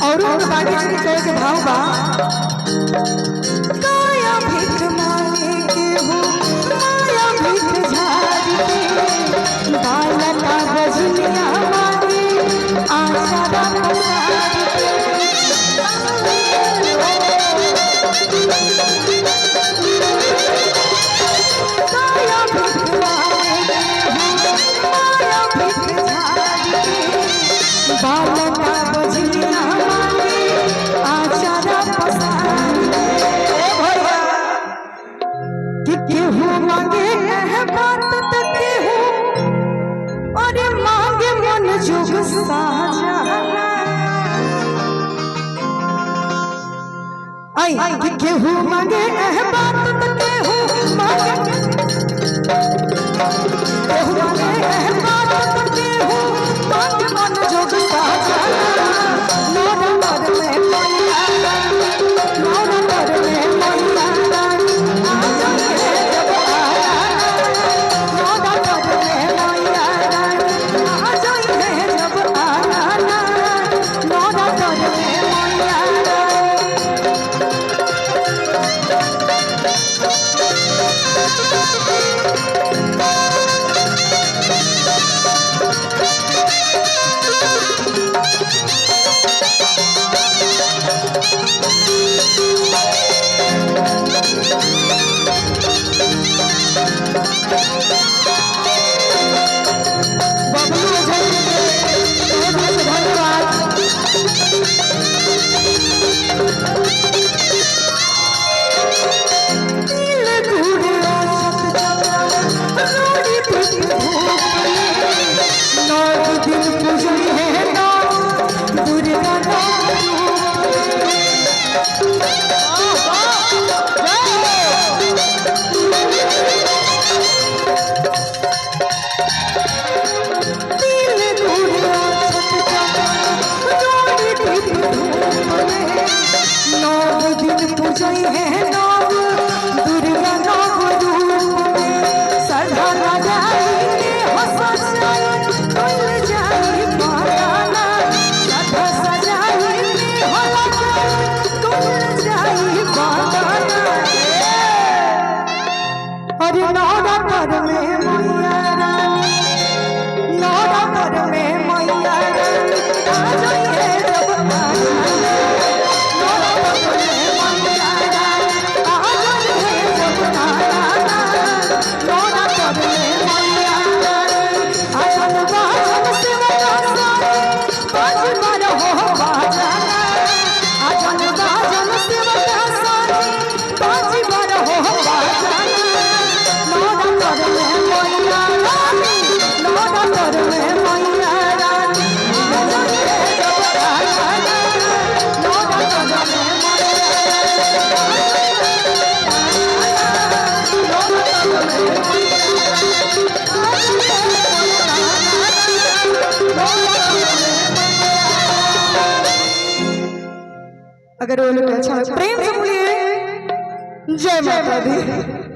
और बाकी चीज कहे के भाव बा काया भीख मांगे के हो माया भीख झाड़ी के बालका बजनिया मांगे आशा पसारी काया भीख मांगे के हो माया भीख झाड़ी के बालका बजनिया मांगे आशा पसारी कि केहू मांगे है बात तो केहू अरे मांगे मन जोग साजा आई कि केहू मांगे है बात तो केहू मांगे है बात तो केहू मांगे मन जोग साजा नोरा पर में मैया नोरा पर में मैया अगर वो लोग अच्छा प्रेम से बोलिए जय माता दी।